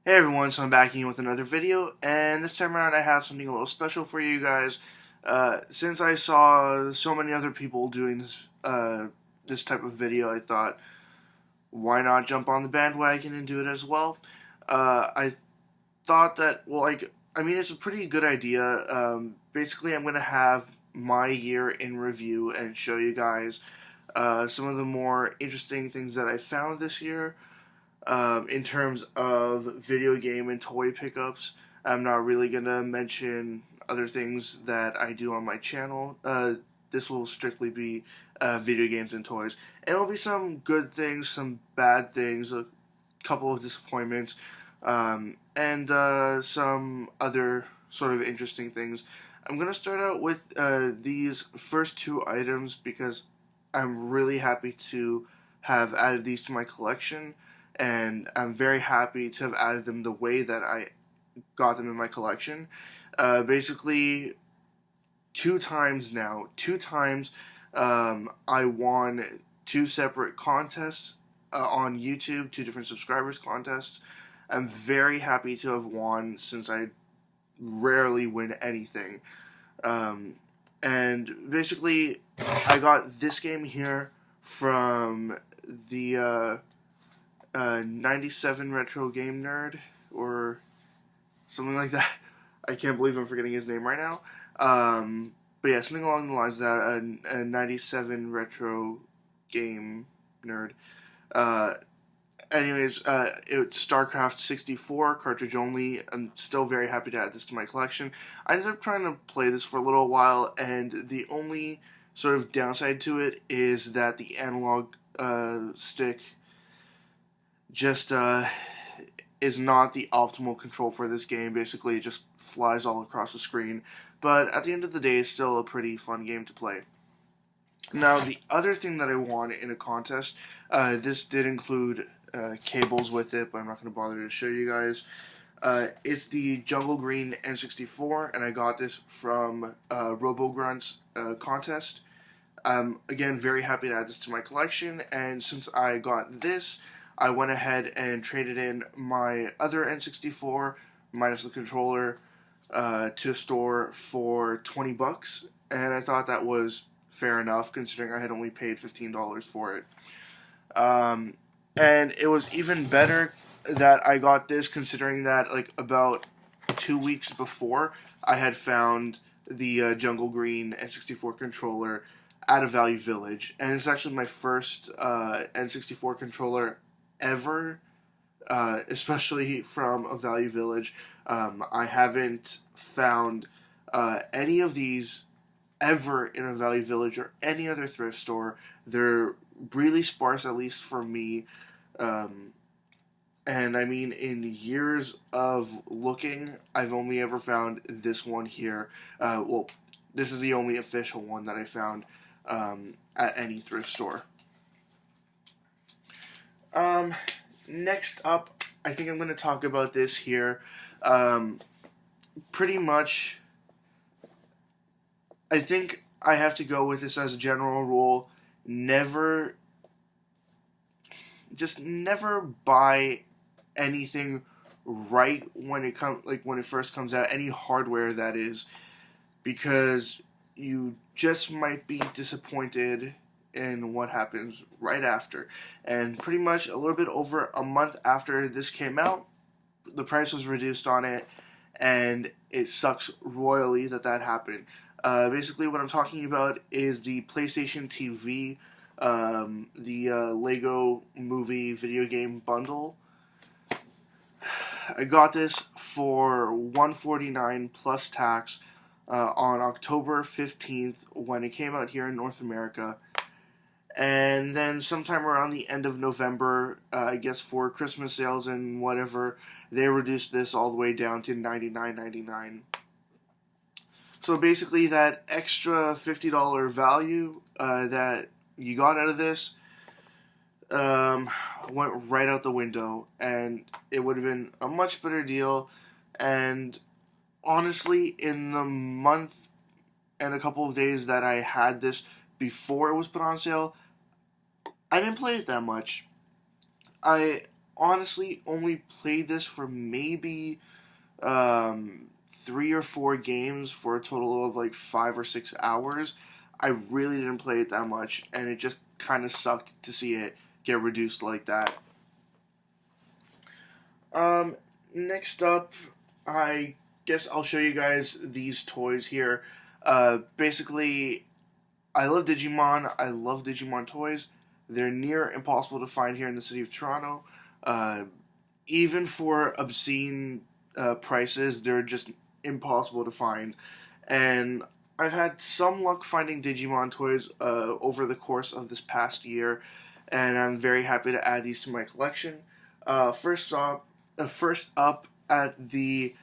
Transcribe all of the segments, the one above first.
Hey everyone, so I'm back again with another video, and this time around I have something a little special for you guys. Since I saw so many other people doing this type of video, I thought, why not jump on the bandwagon and do it as well? I thought that, it's a pretty good idea. Basically, I'm going to have my year in review and show you guys some of the more interesting things that I found this year. In terms of video game and toy pickups, I'm not really going to mention other things that I do on my channel. This will strictly be video games and toys. And it'll be some good things, some bad things, a couple of disappointments, and some other sort of interesting things. I'm going to start out with these first two items because I'm really happy to have added these to my collection, and I'm very happy to have added them the way that I got them in my collection. Basically, two times I won two separate contests on YouTube, two different subscribers contests. I'm very happy to have won since I rarely win anything. And basically, I got this game here from the 97 Retro Game Nerd, or something like that. I can't believe I'm forgetting his name right now. But yeah, something along the lines of that, a 97 Retro Game Nerd. Anyways, it's StarCraft 64, cartridge only. I'm still very happy to add this to my collection. I ended up trying to play this for a little while, and the only sort of downside to it is that the analog stick just is not the optimal control for this game. Basically, it just flies all across the screen. But at the end of the day, it's still a pretty fun game to play. Now, the other thing that I won in a contest, this did include cables with it, but I'm not going to bother to show you guys. It's the Jungle Green N64, and I got this from RoboGrunt's contest. Again, very happy to add this to my collection, and since I got this, I went ahead and traded in my other N64, minus the controller, to a store for 20 bucks, and I thought that was fair enough, considering I had only paid $15 for it. And it was even better that I got this, considering that, like, about 2 weeks before, I had found the Jungle Green N64 controller at a Value Village, and it's actually my first N64 controller ever, especially from a Value Village. I haven't found any of these ever in a Value Village or any other thrift store. They're really sparse, at least for me. And I mean, in years of looking, I've only ever found this one here. Well, this is the only official one that I found at any thrift store. Next up, I think I'm going to talk about this here. Pretty much, I think I have to go with this as a general rule. Just never buy anything right when it first comes out, any hardware that is, because you just might be disappointed in what happens right after. And pretty much a little bit over a month after this came out, the price was reduced on it, and it sucks royally that happened. Basically, what I'm talking about is the PlayStation TV, the Lego Movie video game bundle. I got this for $149 plus tax on October 15th when it came out here in North America. And then sometime around the end of November, I guess for Christmas sales and whatever, they reduced this all the way down to $99.99. So basically, that extra $50 value that you got out of this went right out the window, and it would have been a much better deal. And honestly, in the month and a couple of days that I had this before it was put on sale, I didn't play it that much. I honestly only played this for maybe 3 or 4 games for a total of like 5 or 6 hours. I really didn't play it that much, and it just kind of sucked to see it get reduced like that. Um, Next up, I guess I'll show you guys these toys here. Basically, I love Digimon. I love Digimon toys. They're near impossible to find here in the city of Toronto. Uh, Even for obscene prices, they're just impossible to find. And I've had some luck finding Digimon toys over the course of this past year, and I'm very happy to add these to my collection. First up at the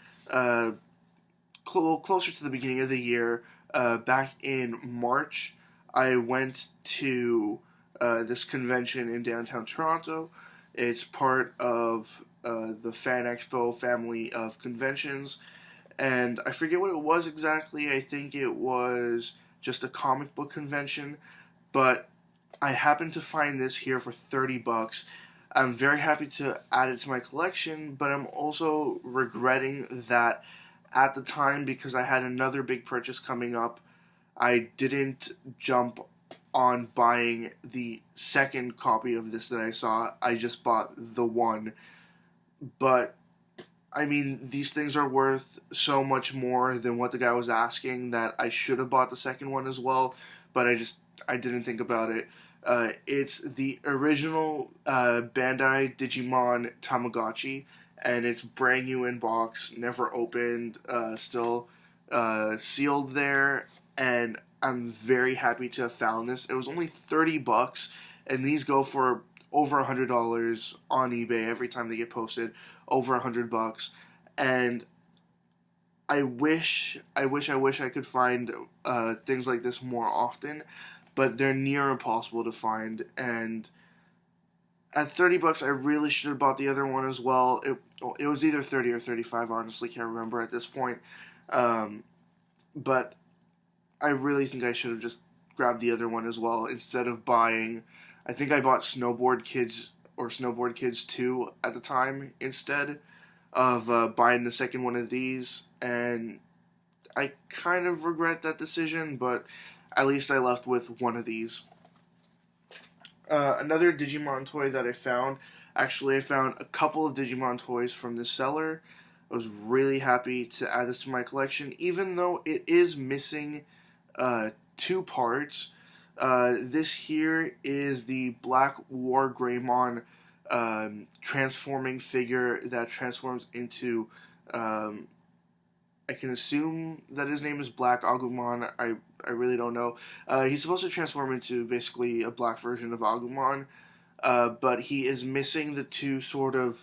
closer to the beginning of the year, back in March, I went to this convention in downtown Toronto. It's part of the Fan Expo family of conventions, and I forget what it was exactly. I think it was just a comic book convention, but I happened to find this here for $30. I'm very happy to add it to my collection, but I'm also regretting that at the time, because I had another big purchase coming up, I didn't jump on buying the second copy of this that I saw. I just bought the one. But I mean, these things are worth so much more than what the guy was asking that I should have bought the second one as well, but I didn't think about it. It's the original Bandai Digimon Tamagotchi, and it's brand new in box, never opened, still sealed there, and I'm very happy to have found this. It was only $30, and these go for over $100 on eBay every time they get posted. Over $100, and I wish I could find things like this more often, but they're near impossible to find. And at $30, I really should have bought the other one as well. It was either 30 or 35. Honestly, can't remember at this point. But I really think I should have just grabbed the other one as well instead of buying. I think I bought Snowboard Kids or Snowboard Kids 2 at the time instead of buying the second one of these, and I kind of regret that decision, but at least I left with one of these. Another Digimon toy that I found, actually I found a couple of Digimon toys from this seller. I was really happy to add this to my collection, even though it is missing 2 parts. This here is the Black War Greymon transforming figure that transforms into, I can assume that his name is Black Agumon. I really don't know. He's supposed to transform into basically a black version of Agumon, but he is missing the 2 sort of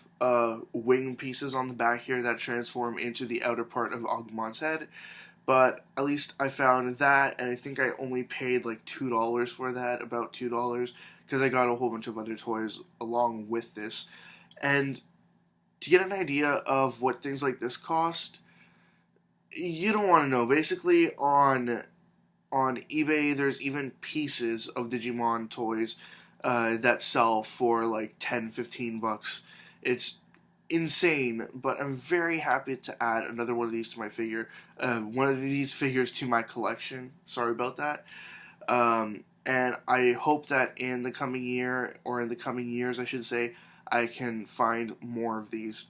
wing pieces on the back here that transform into the outer part of Agumon's head. But at least I found that, and I think I only paid like $2 for that, about $2, because I got a whole bunch of other toys along with this. And to get an idea of what things like this cost, you don't want to know. Basically, on eBay, there's even pieces of Digimon toys that sell for like $10-15. It's insane, but I'm very happy to add another one of these to my one of these figures to my collection. Sorry about that. And I hope that in the coming year, or in the coming years, I should say, I can find more of these.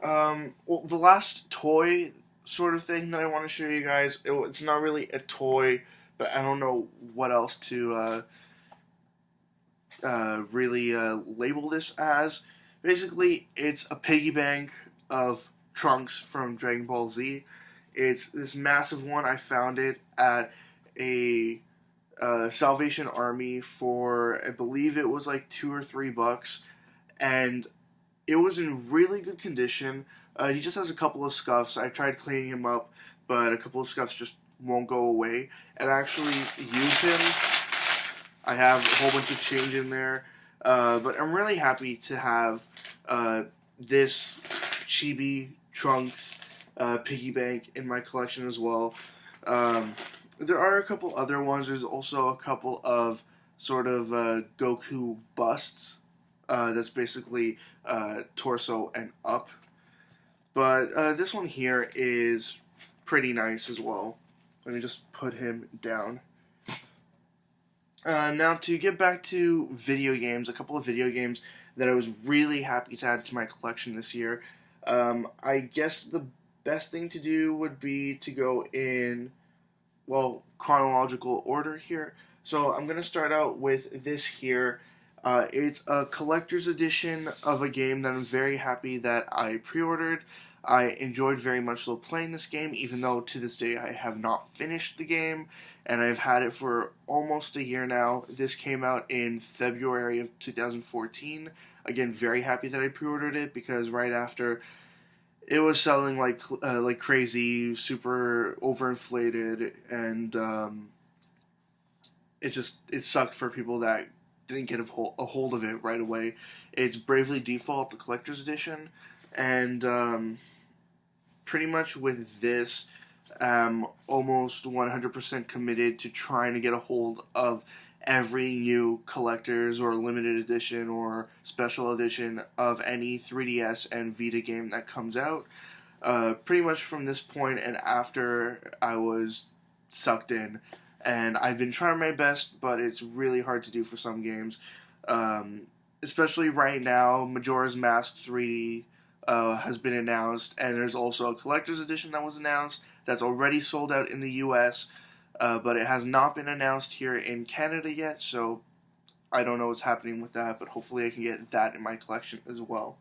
Well, the last toy sort of thing that I want to show you guys, it's not really a toy, but I don't know what else to really label this as. Basically, it's a piggy bank of Trunks from Dragon Ball Z. It's this massive one. I found it at a Salvation Army for, I believe it was like $2 or $3, and it was in really good condition. He just has a couple of scuffs. I tried cleaning him up, but a couple of scuffs just won't go away. And I actually use him. I have a whole bunch of change in there, but I'm really happy to have this Chibi Trunks piggy bank in my collection as well. There are a couple other ones. There's also a couple of sort of Goku busts. That's basically torso and up. But this one here is pretty nice as well. Let me just put him down. Now, to get back to video games, a couple of video games that I was really happy to add to my collection this year. I guess the best thing to do would be to go in, well, chronological order here. So I'm going to start out with this here. It's a collector's edition of a game that I'm very happy that I pre-ordered. I enjoyed very much so playing this game, even though to this day I have not finished the game, and I've had it for almost a year now. This came out in February of 2014. Again, very happy that I pre-ordered it, because right after it was selling like crazy, super overinflated, and it sucked for people that didn't get a hold of it right away. It's Bravely Default, the collector's edition, and pretty much with this, almost 100% committed to trying to get a hold of every new collector's or limited edition or special edition of any 3DS and Vita game that comes out. Pretty much from this point and after, I was sucked in, and I've been trying my best, but it's really hard to do for some games. Especially right now, Majora's Mask 3D has been announced, and there's also a collector's edition that was announced that's already sold out in the US, but it has not been announced here in Canada yet, so I don't know what's happening with that, but hopefully I can get that in my collection as well.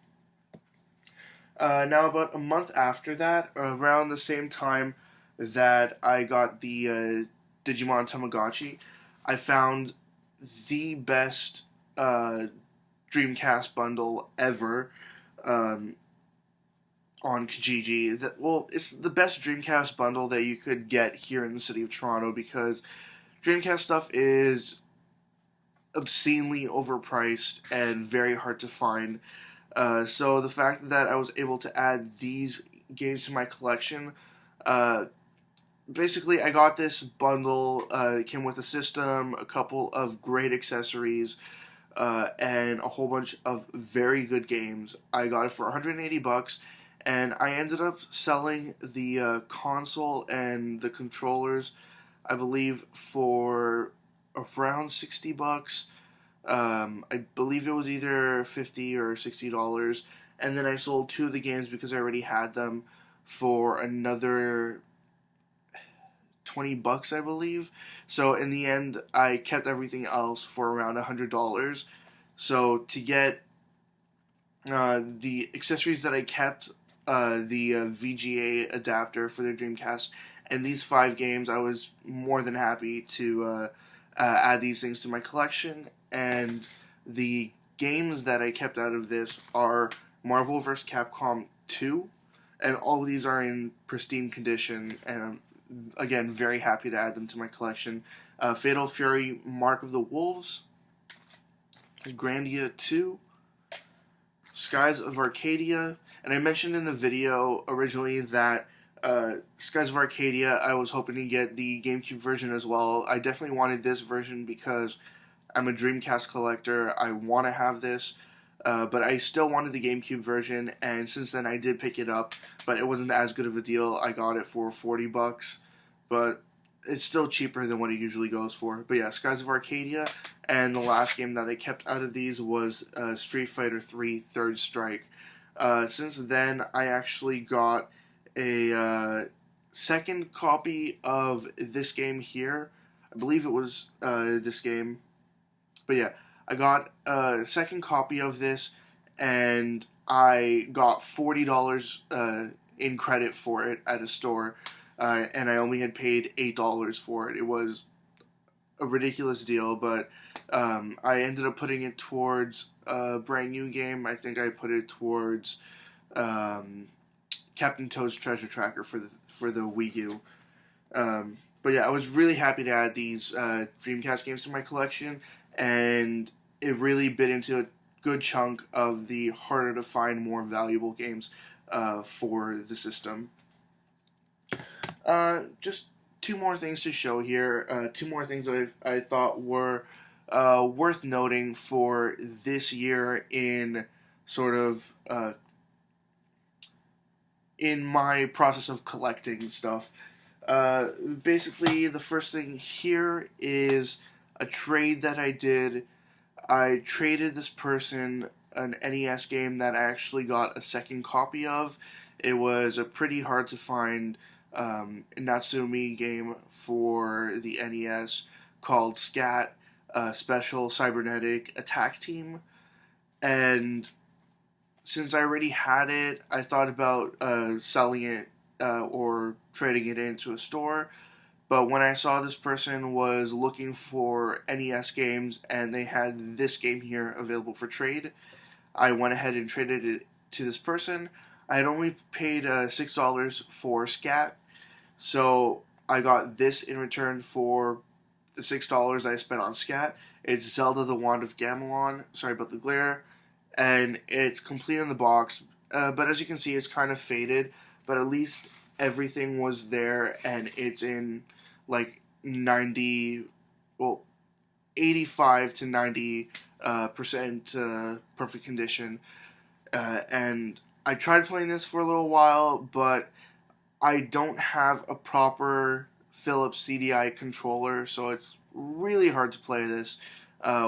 Now, about a month after that, around the same time that I got the Digimon Tamagotchi, I found the best Dreamcast bundle ever. On Kijiji. It's the best Dreamcast bundle that you could get here in the city of Toronto, because Dreamcast stuff is obscenely overpriced and very hard to find. So the fact that I was able to add these games to my collection, basically I got this bundle. It came with a system, a couple of great accessories, and a whole bunch of very good games. I got it for $180. And I ended up selling the console and the controllers, I believe, for around $60. I believe it was either $50 or $60. And then I sold two of the games because I already had them for another $20, I believe. So in the end, I kept everything else for around $100. So to get the accessories that I kept, the VGA adapter for the Dreamcast, and these 5 games, I was more than happy to add these things to my collection. And the games that I kept out of this are Marvel vs. Capcom 2, and all of these are in pristine condition, and I'm, again, very happy to add them to my collection. Fatal Fury Mark of the Wolves, Grandia 2, Skies of Arcadia, and I mentioned in the video originally that Skies of Arcadia, I was hoping to get the GameCube version as well. I definitely wanted this version because I'm a Dreamcast collector. I want to have this, but I still wanted the GameCube version, and since then I did pick it up, but it wasn't as good of a deal. I got it for $40, but it's still cheaper than what it usually goes for. But yeah, Skies of Arcadia, and the last game that I kept out of these was Street Fighter 3 Third Strike. Since then, I actually got a second copy of this game here. I believe it was this game. But yeah, I got a second copy of this, and I got $40 in credit for it at a store, and I only had paid $8 for it. It was a ridiculous deal, but I ended up putting it towards a brand new game. I think I put it towards Captain Toad's Treasure Tracker for the Wii U. But yeah, I was really happy to add these Dreamcast games to my collection, and it really bit into a good chunk of the harder to find, more valuable games for the system. Just two more things to show here. Two more things that I thought were worth noting for this year in sort of in my process of collecting stuff. Basically, the first thing here is a trade that I did. I traded this person an NES game that I actually got a second copy of. It was a pretty hard to find Natsumi game for the NES called Scat Special Cybernetic Attack Team. And since I already had it, I thought about selling it or trading it into a store. But when I saw this person was looking for NES games and they had this game here available for trade, I went ahead and traded it to this person. I had only paid $6 for Scat, so I got this in return for the $6 I spent on Scat. It's Zelda the Wand of Gamelon. Sorry about the glare. And it's complete in the box, but as you can see, it's kind of faded. But at least everything was there, and it's in like 90, well, 85 to 90 percent perfect condition. And I tried playing this for a little while, but I don't have a proper Philips CDI controller, so it's really hard to play this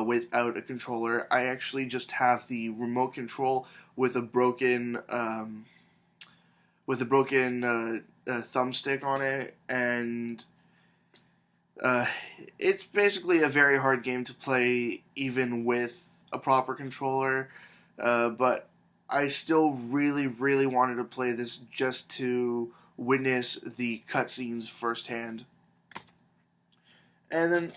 without a controller. I actually just have the remote control with a broken thumbstick on it, and it's basically a very hard game to play even with a proper controller. But I still really, really wanted to play this just to witness the cutscenes firsthand. And then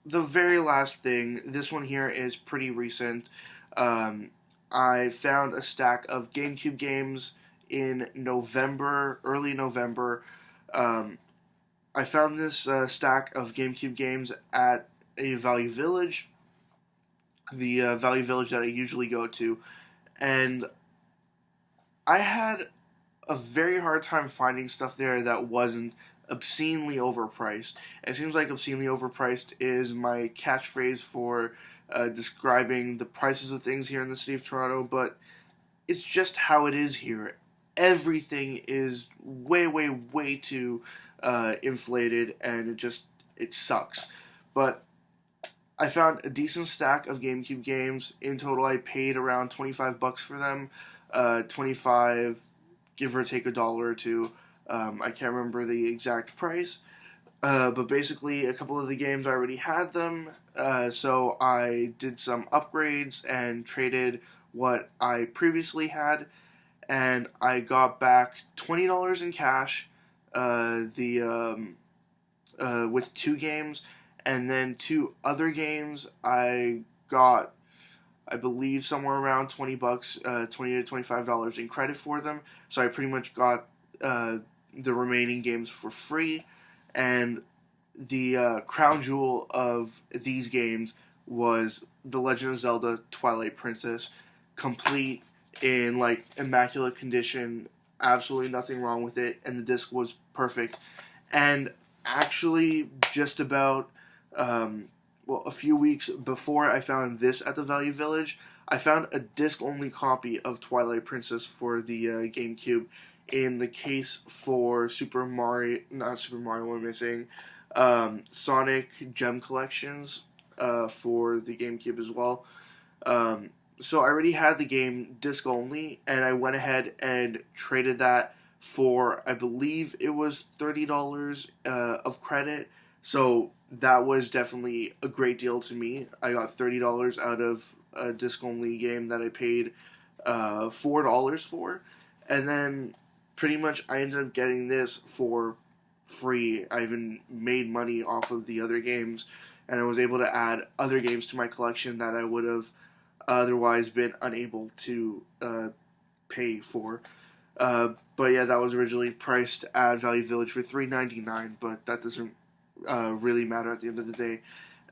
the very last thing, this one here is pretty recent. I found a stack of GameCube games in November, early November. I found this stack of GameCube games at a Value Village, the Value Village that I usually go to, and I had a very hard time finding stuff there that wasn't obscenely overpriced. It seems like obscenely overpriced is my catchphrase for describing the prices of things here in the city of Toronto, but it's just how it is here. Everything is way, way, way too inflated, and it sucks. But I found a decent stack of GameCube games. In total, I paid around $25 for them. 25, give or take $1 or $2. I can't remember the exact price. But basically, a couple of the games I already had them. So I did some upgrades and traded what I previously had. And I got back $20 in cash with 2 games. And then 2 other games I got, I believe, somewhere around $20, $20 to $25 in credit for them. So I pretty much got the remaining games for free. And the crown jewel of these games was The Legend of Zelda Twilight Princess, complete in like immaculate condition, absolutely nothing wrong with it, and the disc was perfect. And actually, just about a few weeks before I found this at the Value Village, I found a disc-only copy of Twilight Princess for the GameCube in the case for Sonic Gem Collections for the GameCube as well. So I already had the game disc-only, and I went ahead and traded that for, I believe it was $30 of credit. So that was definitely a great deal to me. I got $30 out of a disc-only game that I paid $4 for. And then pretty much I ended up getting this for free. I even made money off of the other games, and I was able to add other games to my collection that I would have otherwise been unable to pay for. But yeah, that was originally priced at Value Village for $3.99, but that doesn't really matter at the end of the day.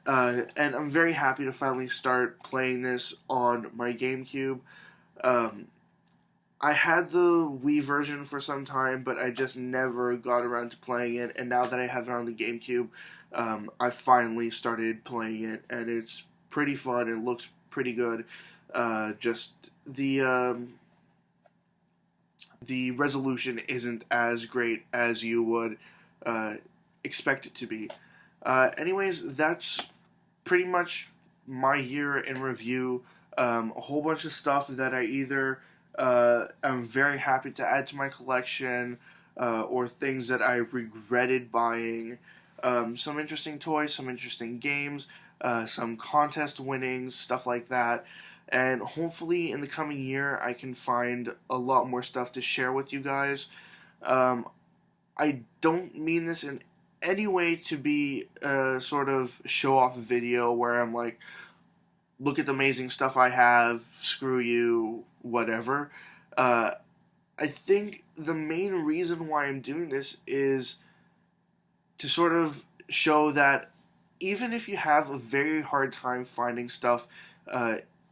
And I'm very happy to finally start playing this on my GameCube. I had the Wii version for some time, but I just never got around to playing it, and now that I have it on the GameCube, I finally started playing it, and it's pretty fun and looks pretty good. Just the resolution isn't as great as you would expect it to be. Anyways, that's pretty much my year in review. A whole bunch of stuff that I either am very happy to add to my collection, or things that I regretted buying. Some interesting toys, some interesting games, some contest winnings, stuff like that. And hopefully in the coming year I can find a lot more stuff to share with you guys. Um, I don't mean this in any way to be a sort of show-off video where I'm like, look at the amazing stuff I have, screw you, whatever. Uh, I think the main reason why I'm doing this is to sort of show that even if you have a very hard time finding stuff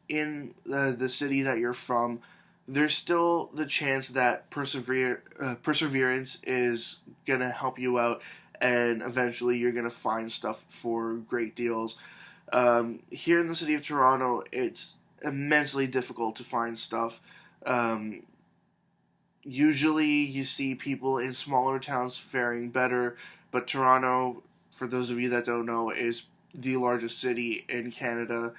in the city that you're from, there's still the chance that perseverance is going to help you out, and eventually you're going to find stuff for great deals. Here in the city of Toronto, it's immensely difficult to find stuff. Usually you see people in smaller towns faring better, but Toronto, for those of you that don't know, is the largest city in Canada,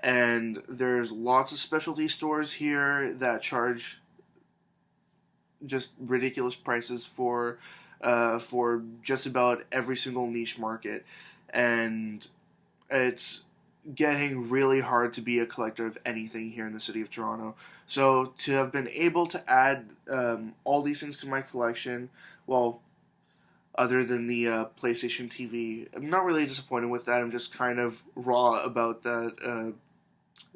and there's lots of specialty stores here that charge just ridiculous prices for just about every single niche market, and it's getting really hard to be a collector of anything here in the city of Toronto. So to have been able to add all these things to my collection, well, other than the PlayStation TV, I'm not really disappointed with that. I'm just kind of raw about that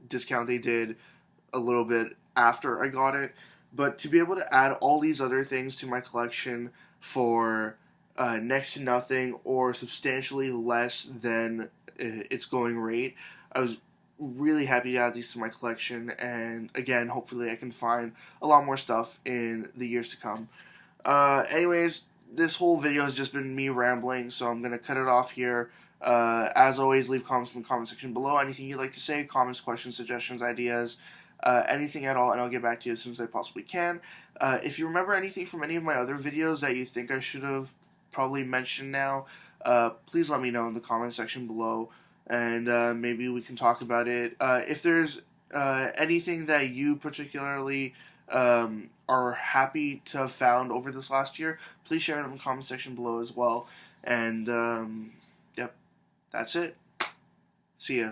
discount they did a little bit after I got it. But to be able to add all these other things to my collection for next to nothing or substantially less than its going rate, I was really happy to add these to my collection, and again, hopefully I can find a lot more stuff in the years to come. Anyways, this whole video has just been me rambling, so I'm going to cut it off here. As always, leave comments in the comment section below. Anything you'd like to say, comments, questions, suggestions, ideas, anything at all, and I'll get back to you as soon as I possibly can. If you remember anything from any of my other videos that you think I should have probably mentioned now, please let me know in the comment section below, and maybe we can talk about it. If there's anything that you particularly are happy to have found over this last year, please share it in the comment section below as well. And yep, that's it. See ya.